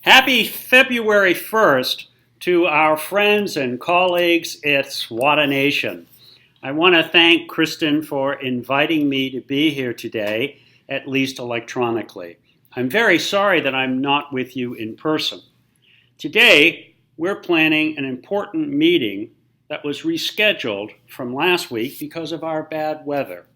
Happy February 1st to our friends and colleagues at Swta Nation. I want to thank Kristen for inviting me to be here today, at least electronically. I'm very sorry that I'm not with you in person. Today, we're planning an important meeting that was rescheduled from last week because of our bad weather.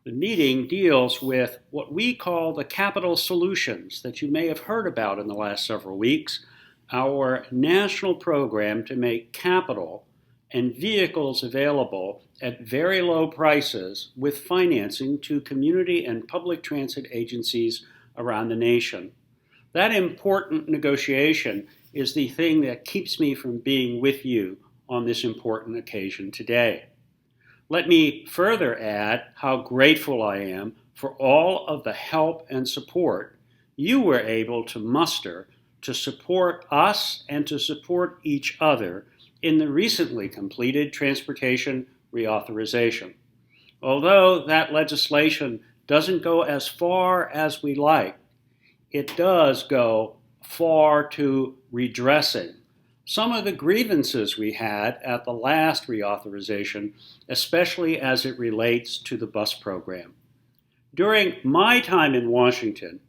The meeting deals with what we call the capital solutions that you may have heard about in the last several weeks, our national program to make capital and vehicles available at very low prices with financing to community and public transit agencies around the nation. That important negotiation is the thing that keeps me from being with you on this important occasion today. Let me further add how grateful I am for all of the help and support you were able to muster to support us and to support each other in the recently completed transportation reauthorization. Although that legislation doesn't go as far as we like, it does go far to redressing some of the grievances we had at the last reauthorization, especially as it relates to the bus program. During my time in Washington,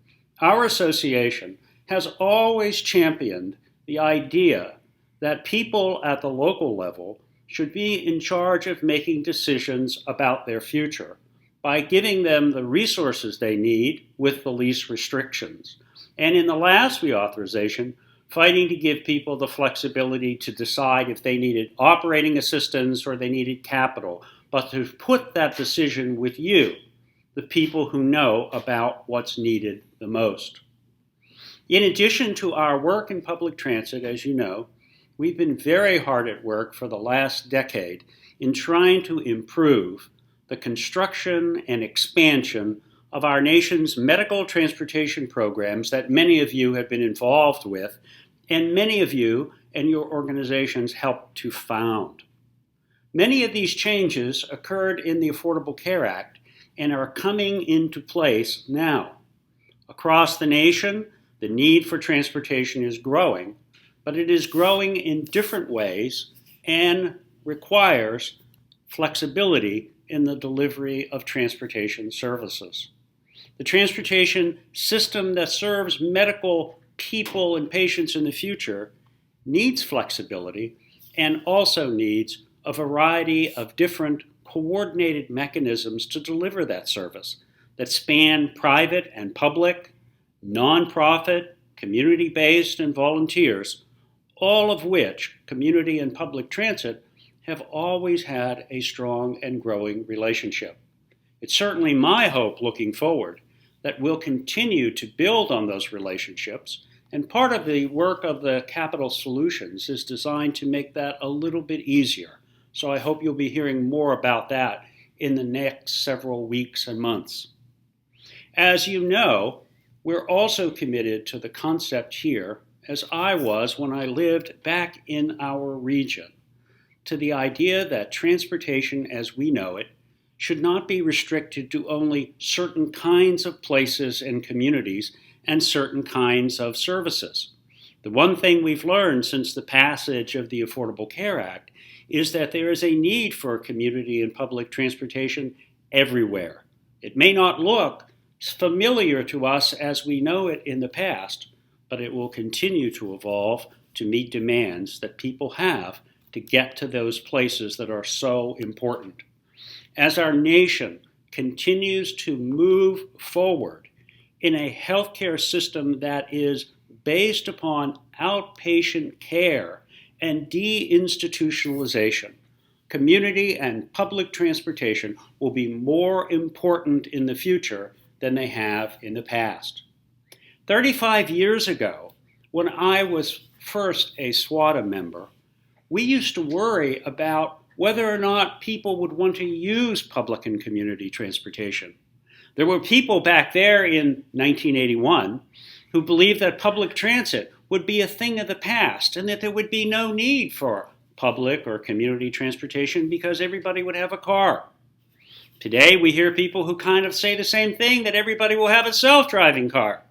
our association has always championed the idea that people at the local level should be in charge of making decisions about their future by giving them the resources they need with the least restrictions. And in the last reauthorization, fighting to give people the flexibility to decide if they needed operating assistance or they needed capital, but to put that decision with you, the people who know about what's needed the most. In addition to our work in public transit, as you know, we've been very hard at work for the last decade in trying to improve the construction and expansion of our nation's medical transportation programs that many of you have been involved with, and many of you and your organizations helped to found. Many of these changes occurred in the Affordable Care Act and are coming into place now. Across the nation, the need for transportation is growing, but it is growing in different ways and requires flexibility in the delivery of transportation services. The transportation system that serves medical people and patients in the future needs flexibility and also needs a variety of different coordinated mechanisms to deliver that service that span private and public, nonprofit, community-based, and volunteers, all of which community and public transit have always had a strong and growing relationship. It's certainly my hope looking forward that we'll continue to build on those relationships, and part of the work of the Capital Solutions is designed to make that a little bit easier. So I hope you'll be hearing more about that in the next several weeks and months. As you know, we're also committed to the concept here, as I was when I lived back in our region, to the idea that transportation as we know it should not be restricted to only certain kinds of places and communities and certain kinds of services. The one thing we've learned since the passage of the Affordable Care Act is that there is a need for community and public transportation everywhere. It may not look familiar to us as we know it in the past, but it will continue to evolve to meet demands that people have to get to those places that are so important. As our nation continues to move forward in a healthcare system that is based upon outpatient care and deinstitutionalization, community and public transportation will be more important in the future than they have in the past. 35 years ago, when I was first a SWTA member, we used to worry about whether or not people would want to use public and community transportation. There were people back there in 1981 who believed that public transit would be a thing of the past and that there would be no need for public or community transportation because everybody would have a car. Today we hear people who kind of say the same thing, that everybody will have a self-driving car.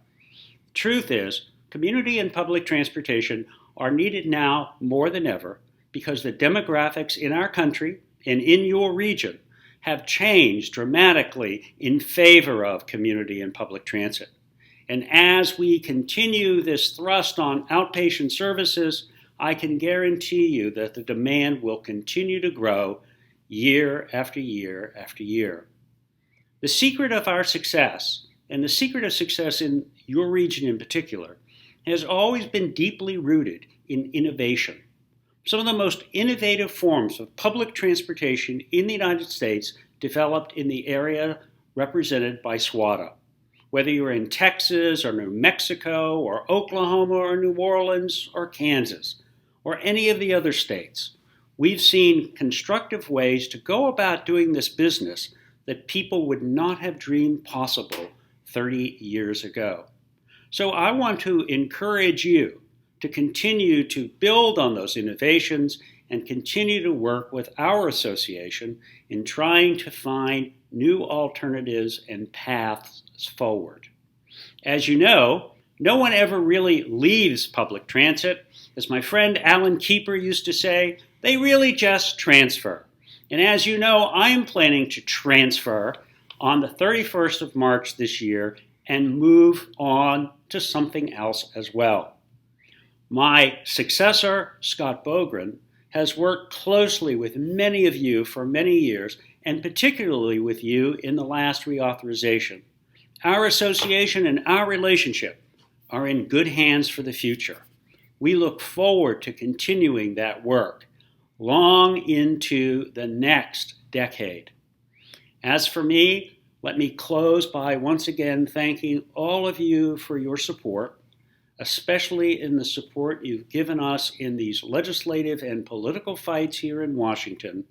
Truth is, Community and public transportation are needed now more than ever because the demographics in our country and in your region have changed dramatically in favor of community and public transit. And as we continue this thrust on outpatient services, I can guarantee you that the demand will continue to grow year after year after year. The secret of our success, and the secret of success in your region in particular, has always been deeply rooted in innovation. Some of the most innovative forms of public transportation in the United States developed in the area represented by Swta. Whether you're in Texas or New Mexico or Oklahoma or New Orleans or Kansas or any of the other states, we've seen constructive ways to go about doing this business that people would not have dreamed possible 30 years ago. So I want to encourage you to continue to build on those innovations and continue to work with our association in trying to find new alternatives and paths forward. As you know, no one ever really leaves public transit. As my friend Alan Keeper used to say, they really just transfer. And as you know, I am planning to transfer on the 31st of March this year and move on to something else as well. My successor, Scott Bogren, has worked closely with many of you for many years, and particularly with you in the last reauthorization. Our association and our relationship are in good hands for the future. We look forward to continuing that work long into the next decade. As for me, let me close by once again thanking all of you for your support, especially in the support you've given us in these legislative and political fights here in Washington,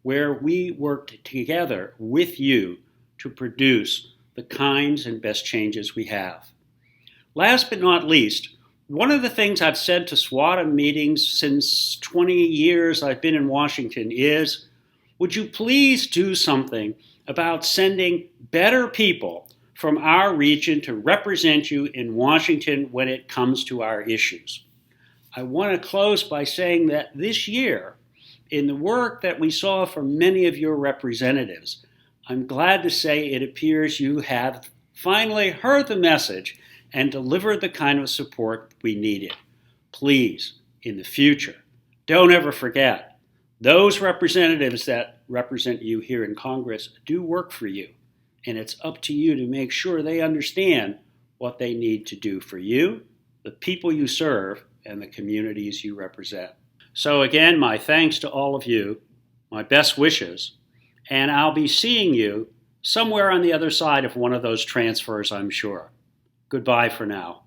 where we worked together with you to produce the kinds and best changes we have. Last but not least, one of the things I've said to SWTA meetings since 20 years I've been in Washington is, would you please do something about sending better people from our region to represent you in Washington when it comes to our issues? I want to close by saying that this year, in the work that we saw from many of your representatives, I'm glad to say it appears you have finally heard the message and delivered the kind of support we needed. Please, in the future, don't ever forget, those representatives that represent you here in Congress do work for you. And it's up to you to make sure they understand what they need to do for you, the people you serve, and the communities you represent. So again, my thanks to all of you, my best wishes, and I'll be seeing you somewhere on the other side of one of those transfers, I'm sure. Goodbye for now.